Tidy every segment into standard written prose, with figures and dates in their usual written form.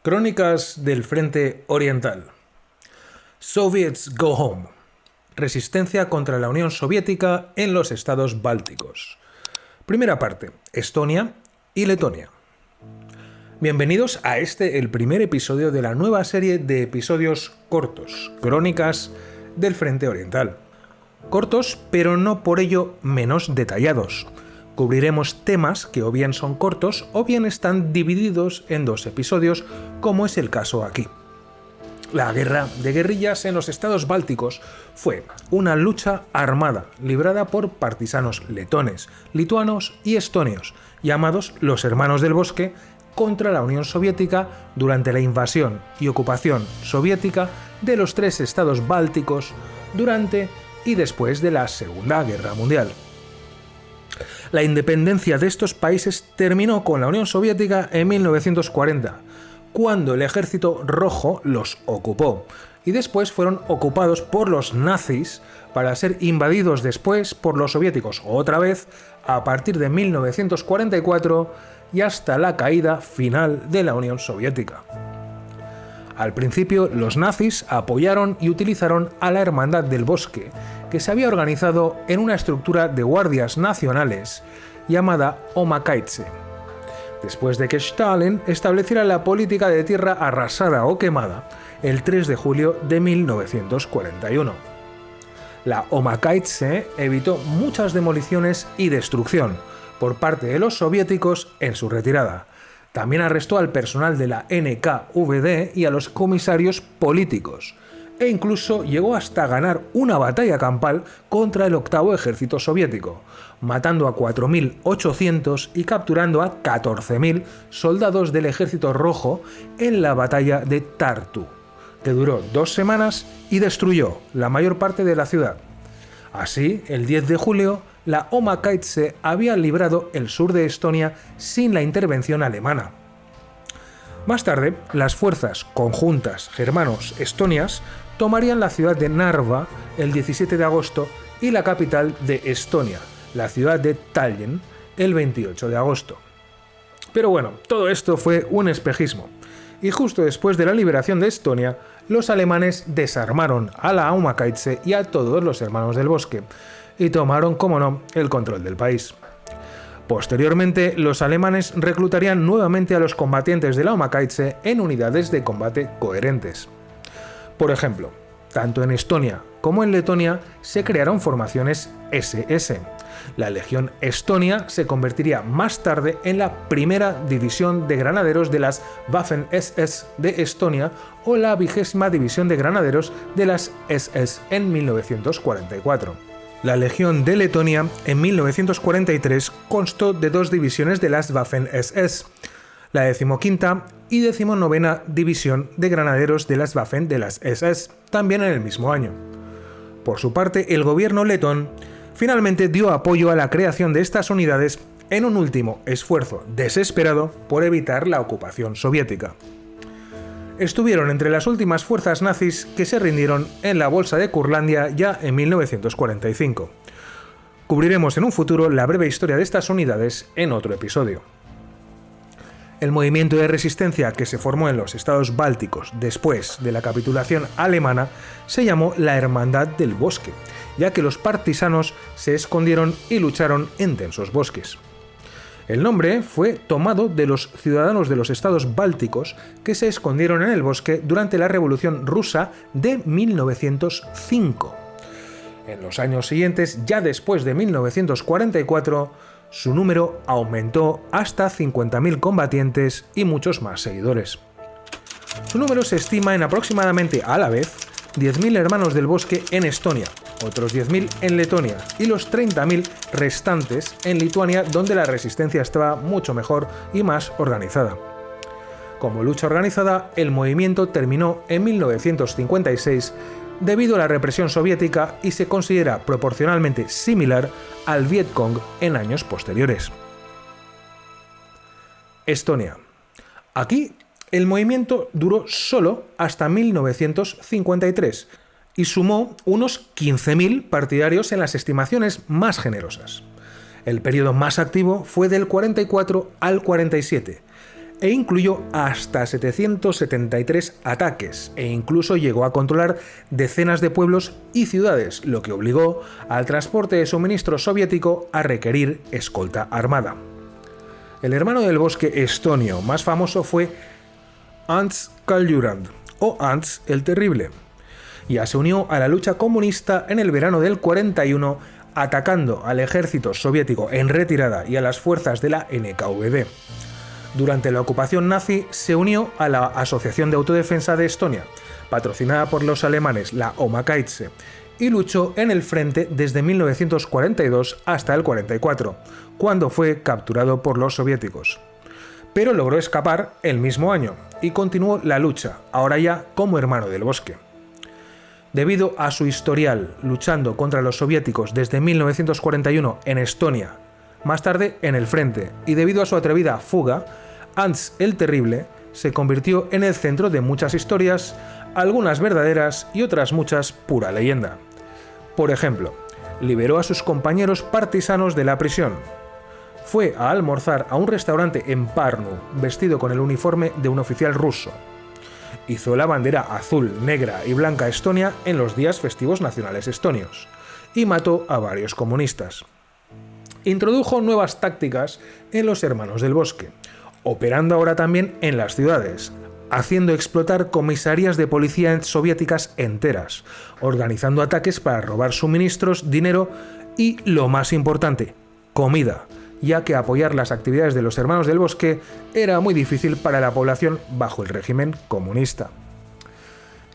Crónicas del Frente Oriental. Soviets go home. Resistencia contra la Unión Soviética en los estados bálticos. Primera parte, Estonia y Letonia. Bienvenidos a el primer episodio de la nueva serie de episodios cortos, Crónicas del Frente Oriental. Cortos, pero no por ello menos detallados. Cubriremos temas que o bien son cortos o bien están divididos en dos episodios, como es el caso aquí. La guerra de guerrillas en los estados bálticos fue una lucha armada librada por partisanos letones, lituanos y estonios, llamados los Hermanos del Bosque, contra la Unión Soviética durante la invasión y ocupación soviética de los tres estados bálticos durante y después de la Segunda Guerra Mundial. La independencia de estos países terminó con la Unión Soviética en 1940, cuando el Ejército Rojo los ocupó, y después fueron ocupados por los nazis para ser invadidos después por los soviéticos otra vez a partir de 1944 y hasta la caída final de la Unión Soviética. Al principio, los nazis apoyaron y utilizaron a la Hermandad del Bosque, que se había organizado en una estructura de guardias nacionales llamada Omakhaitse, después de que Stalin estableciera la política de tierra arrasada o quemada el 3 de julio de 1941. La Omakhaitse evitó muchas demoliciones y destrucción por parte de los soviéticos en su retirada. También arrestó al personal de la NKVD y a los comisarios políticos, e incluso llegó hasta ganar una batalla campal contra el octavo ejército soviético, matando a 4.800 y capturando a 14.000 soldados del ejército rojo en la batalla de Tartu, que duró 2 semanas y destruyó la mayor parte de la ciudad. Así, el 10 de julio, la Omakhaitse había librado el sur de Estonia sin la intervención alemana. Más tarde, las fuerzas conjuntas germanos-estonias tomarían la ciudad de Narva el 17 de agosto y la capital de Estonia, la ciudad de Tallinn, el 28 de agosto. Pero bueno, todo esto fue un espejismo, y justo después de la liberación de Estonia, los alemanes desarmaron a la Omakhaitse y a todos los Hermanos del Bosque, y tomaron, como no, el control del país. Posteriormente, los alemanes reclutarían nuevamente a los combatientes de la Omakhaitse en unidades de combate coherentes. Por ejemplo, tanto en Estonia como en Letonia se crearon formaciones SS. La Legión Estonia se convertiría más tarde en la primera división de granaderos de las Waffen-SS de Estonia o la 20ª división de granaderos de las SS en 1944. La Legión de Letonia en 1943 constó de 2 divisiones de las Waffen-SS, la 15ª y 19ª división de granaderos de las Waffen de las SS, también en el mismo año. Por su parte, el gobierno letón finalmente dio apoyo a la creación de estas unidades en un último esfuerzo desesperado por evitar la ocupación soviética. Estuvieron entre las últimas fuerzas nazis que se rindieron en la Bolsa de Curlandia ya en 1945. Cubriremos en un futuro la breve historia de estas unidades en otro episodio. El movimiento de resistencia que se formó en los estados bálticos después de la capitulación alemana se llamó la Hermandad del Bosque, ya que los partisanos se escondieron y lucharon en densos bosques. El nombre fue tomado de los ciudadanos de los estados bálticos que se escondieron en el bosque durante la Revolución Rusa de 1905. En los años siguientes, ya después de 1944, su número aumentó hasta 50.000 combatientes y muchos más seguidores. Su número se estima en aproximadamente a la vez 10.000 Hermanos del Bosque en Estonia, otros 10.000 en Letonia y los 30.000 restantes en Lituania, donde la resistencia estaba mucho mejor y más organizada. Como lucha organizada, el movimiento terminó en 1956 debido a la represión soviética y se considera proporcionalmente similar al Vietcong en años posteriores. Estonia. Aquí, el movimiento duró solo hasta 1953 y sumó unos 15.000 partidarios en las estimaciones más generosas. El periodo más activo fue del 44 al 47. e incluyó hasta 773 ataques e incluso llegó a controlar decenas de pueblos y ciudades, lo que obligó al transporte de suministros soviético a requerir escolta armada. El hermano del bosque estonio más famoso fue Ants Kaljurand, o Ants el Terrible. Ya se unió a la lucha comunista en el verano del 41, atacando al ejército soviético en retirada y a las fuerzas de la NKVD. Durante la ocupación nazi se unió a la Asociación de Autodefensa de Estonia, patrocinada por los alemanes, la Omakaitse, y luchó en el frente desde 1942 hasta el 44, cuando fue capturado por los soviéticos. Pero logró escapar el mismo año y continuó la lucha, ahora ya como hermano del bosque. Debido a su historial luchando contra los soviéticos desde 1941 en Estonia, más tarde en el frente, y debido a su atrevida fuga, Ants el Terrible se convirtió en el centro de muchas historias, algunas verdaderas y otras muchas pura leyenda. Por ejemplo, liberó a sus compañeros partisanos de la prisión. Fue a almorzar a un restaurante en Pärnu vestido con el uniforme de un oficial ruso. Hizo la bandera azul, negra y blanca estonia en los días festivos nacionales estonios y mató a varios comunistas. Introdujo nuevas tácticas en los Hermanos del Bosque, operando ahora también en las ciudades, haciendo explotar comisarías de policía soviéticas enteras, organizando ataques para robar suministros, dinero y, lo más importante, comida, ya que apoyar las actividades de los Hermanos del Bosque era muy difícil para la población bajo el régimen comunista.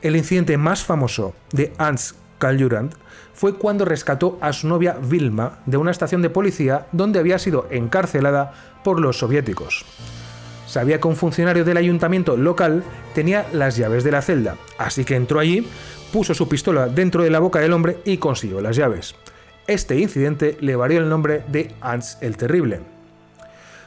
El incidente más famoso de Ants Kaljurand fue cuando rescató a su novia Vilma de una estación de policía donde había sido encarcelada por los soviéticos. Sabía que un funcionario del ayuntamiento local tenía las llaves de la celda, así que entró allí, puso su pistola dentro de la boca del hombre y consiguió las llaves. Este incidente le valió el nombre de Ants el Terrible.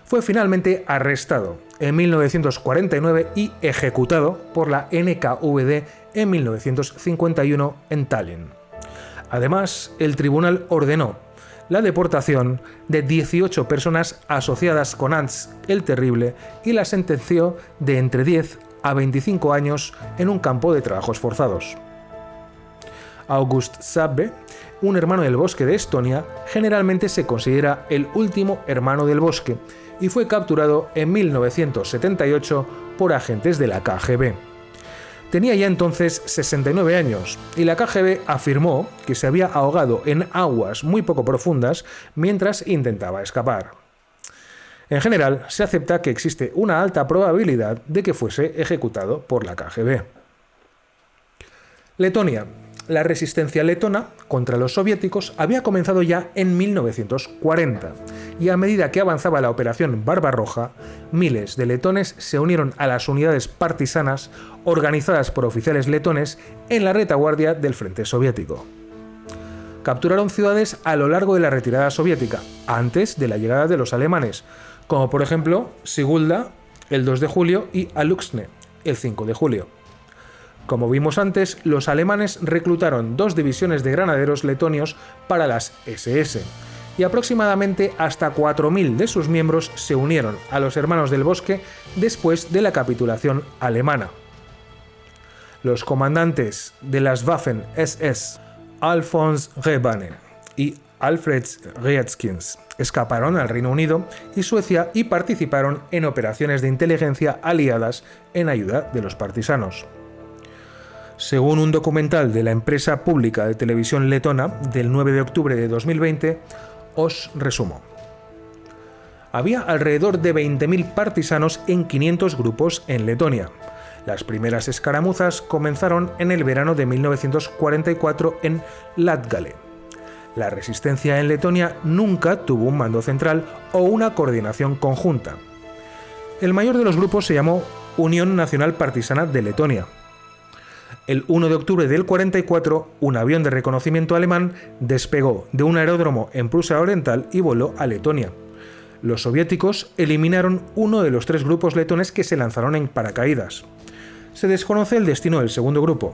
Fue finalmente arrestado en 1949 y ejecutado por la NKVD en 1951 en Tallinn. Además, el tribunal ordenó la deportación de 18 personas asociadas con Ants el Terrible y la sentenció de entre 10 a 25 años en un campo de trabajos forzados. August Sabbe, un hermano del bosque de Estonia, generalmente se considera el último hermano del bosque y fue capturado en 1978 por agentes de la KGB. Tenía ya entonces 69 años y la KGB afirmó que se había ahogado en aguas muy poco profundas mientras intentaba escapar. En general, se acepta que existe una alta probabilidad de que fuese ejecutado por la KGB. Letonia. La resistencia letona contra los soviéticos había comenzado ya en 1940 y a medida que avanzaba la operación Barbarroja, miles de letones se unieron a las unidades partisanas organizadas por oficiales letones en la retaguardia del frente soviético. Capturaron ciudades a lo largo de la retirada soviética, antes de la llegada de los alemanes, como por ejemplo Sigulda el 2 de julio y Aluxne el 5 de julio. Como vimos antes, los alemanes reclutaron 2 divisiones de granaderos letonios para las SS, y aproximadamente hasta 4.000 de sus miembros se unieron a los Hermanos del Bosque después de la capitulación alemana. Los comandantes de las Waffen-SS, Alfons Rebane y Alfred Rietzkins, escaparon al Reino Unido y Suecia y participaron en operaciones de inteligencia aliadas en ayuda de los partisanos. Según un documental de la empresa pública de televisión letona del 9 de octubre de 2020, os resumo. Había alrededor de 20.000 partisanos en 500 grupos en Letonia. Las primeras escaramuzas comenzaron en el verano de 1944 en Latgale. La resistencia en Letonia nunca tuvo un mando central o una coordinación conjunta. El mayor de los grupos se llamó Unión Nacional Partisana de Letonia. El 1 de octubre del 44, un avión de reconocimiento alemán despegó de un aeródromo en Prusia Oriental y voló a Letonia. Los soviéticos eliminaron uno de los 3 grupos letones que se lanzaron en paracaídas. Se desconoce el destino del segundo grupo,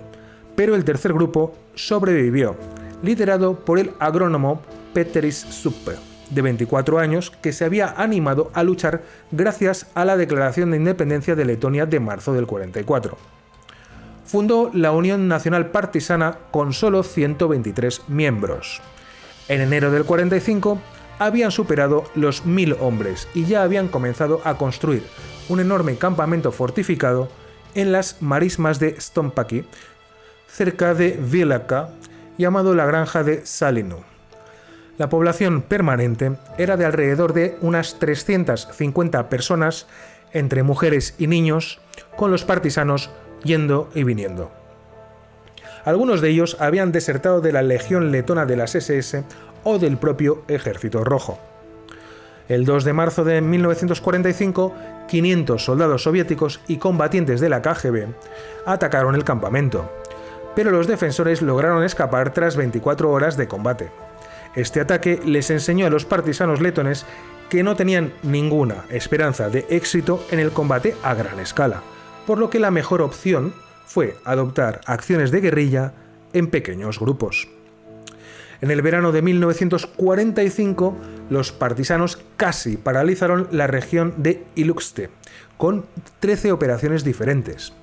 pero el tercer grupo sobrevivió, liderado por el agrónomo Peteris Suppe, de 24 años, que se había animado a luchar gracias a la Declaración de Independencia de Letonia de marzo del 44. Fundó la Unión Nacional Partisana con solo 123 miembros. En enero del 45 habían superado los 1000 hombres y ya habían comenzado a construir un enorme campamento fortificado en las marismas de Stompaki, cerca de Vileca, llamado la Granja de Salinu. La población permanente era de alrededor de unas 350 personas, entre mujeres y niños, con los partisanos yendo y viniendo. Algunos de ellos habían desertado de la Legión Letona de las SS o del propio Ejército Rojo. El 2 de marzo de 1945, 500 soldados soviéticos y combatientes de la KGB atacaron el campamento, pero los defensores lograron escapar tras 24 horas de combate. Este ataque les enseñó a los partisanos letones que no tenían ninguna esperanza de éxito en el combate a gran escala, por lo que la mejor opción fue adoptar acciones de guerrilla en pequeños grupos. En el verano de 1945, los partisanos casi paralizaron la región de Iluzte, con 13 operaciones diferentes.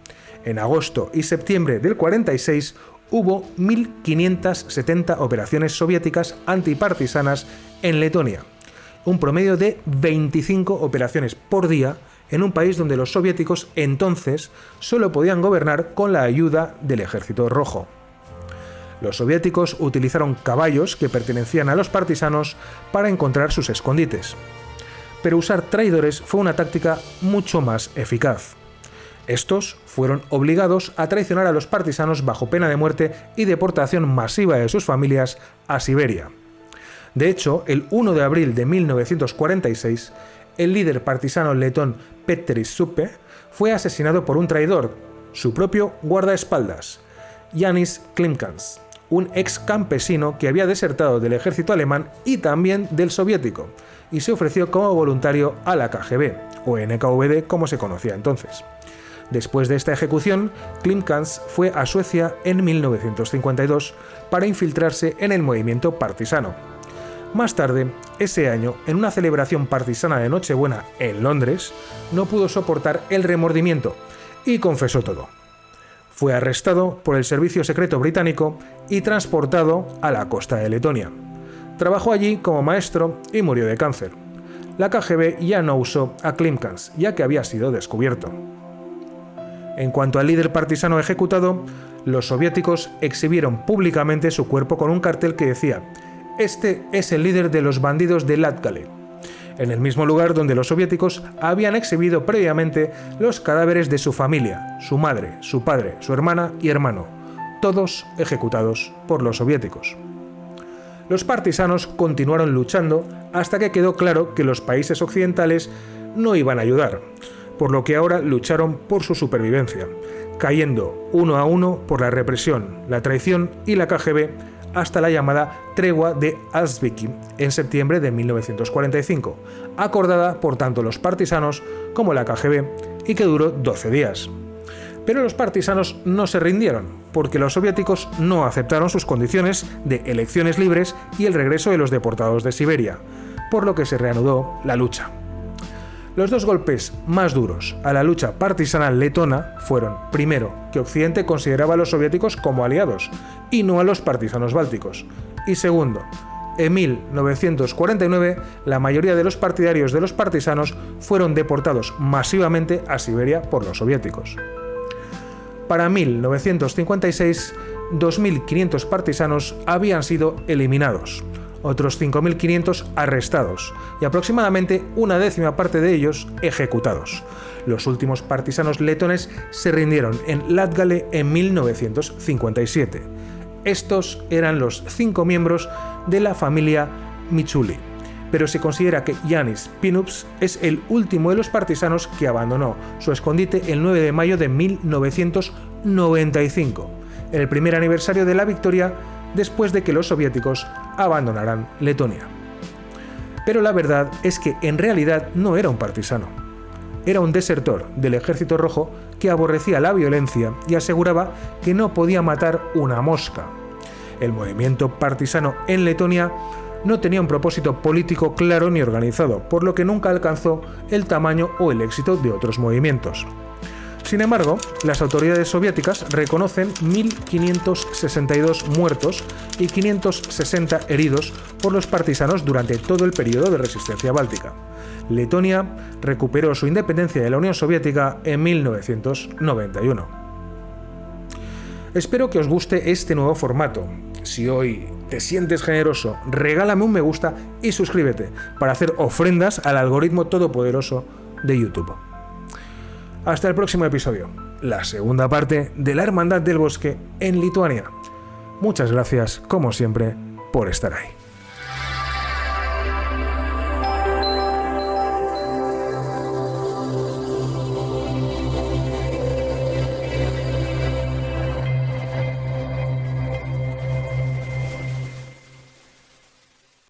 En agosto y septiembre del 46 hubo 1.570 operaciones soviéticas antipartisanas en Letonia, un promedio de 25 operaciones por día en un país donde los soviéticos entonces solo podían gobernar con la ayuda del Ejército Rojo. Los soviéticos utilizaron caballos que pertenecían a los partisanos para encontrar sus escondites. Pero usar traidores fue una táctica mucho más eficaz. Estos fueron obligados a traicionar a los partisanos bajo pena de muerte y deportación masiva de sus familias a Siberia. De hecho, el 1 de abril de 1946, el líder partisano letón Peteris Supe fue asesinado por un traidor, su propio guardaespaldas, Jānis Klimkans, un ex campesino que había desertado del ejército alemán y también del soviético, y se ofreció como voluntario a la KGB, o NKVD como se conocía entonces. Después de esta ejecución, Klimkans fue a Suecia en 1952 para infiltrarse en el movimiento partisano. Más tarde, ese año, en una celebración partisana de Nochebuena en Londres, no pudo soportar el remordimiento y confesó todo. Fue arrestado por el servicio secreto británico y transportado a la costa de Letonia. Trabajó allí como maestro y murió de cáncer. La KGB ya no usó a Klimkans, ya que había sido descubierto. En cuanto al líder partisano ejecutado, los soviéticos exhibieron públicamente su cuerpo con un cartel que decía: "Este es el líder de los bandidos de Latgale", en el mismo lugar donde los soviéticos habían exhibido previamente los cadáveres de su familia, su madre, su padre, su hermana y hermano, todos ejecutados por los soviéticos. Los partisanos continuaron luchando hasta que quedó claro que los países occidentales no iban a ayudar, por lo que ahora lucharon por su supervivencia, cayendo uno a uno por la represión, la traición y la KGB hasta la llamada Tregua de Auschwitz en septiembre de 1945, acordada por tanto los partisanos como la KGB y que duró 12 días. Pero los partisanos no se rindieron, porque los soviéticos no aceptaron sus condiciones de elecciones libres y el regreso de los deportados de Siberia, por lo que se reanudó la lucha. Los dos golpes más duros a la lucha partisana letona fueron, primero, que Occidente consideraba a los soviéticos como aliados y no a los partisanos bálticos, y segundo, en 1949 la mayoría de los partidarios de los partisanos fueron deportados masivamente a Siberia por los soviéticos. Para 1956, 2.500 partisanos habían sido eliminados, otros 5.500 arrestados y aproximadamente una décima parte de ellos ejecutados. Los últimos partisanos letones se rindieron en Latgale en 1957. Estos eran los 5 miembros de la familia Michuli, pero se considera que Jānis Pinups es el último de los partisanos que abandonó su escondite el 9 de mayo de 1995, el primer aniversario de la victoria después de que los soviéticos abandonaran Letonia. Pero la verdad es que en realidad no era un partisano. Era un desertor del Ejército Rojo que aborrecía la violencia y aseguraba que no podía matar una mosca. El movimiento partisano en Letonia no tenía un propósito político claro ni organizado, por lo que nunca alcanzó el tamaño o el éxito de otros movimientos. Sin embargo, las autoridades soviéticas reconocen 1.562 muertos y 560 heridos por los partisanos durante todo el periodo de resistencia báltica. Letonia recuperó su independencia de la Unión Soviética en 1991. Espero que os guste este nuevo formato. Si hoy te sientes generoso, regálame un me gusta y suscríbete para hacer ofrendas al algoritmo todopoderoso de YouTube. Hasta el próximo episodio, la segunda parte de la Hermandad del Bosque en Lituania. Muchas gracias, como siempre, por estar ahí.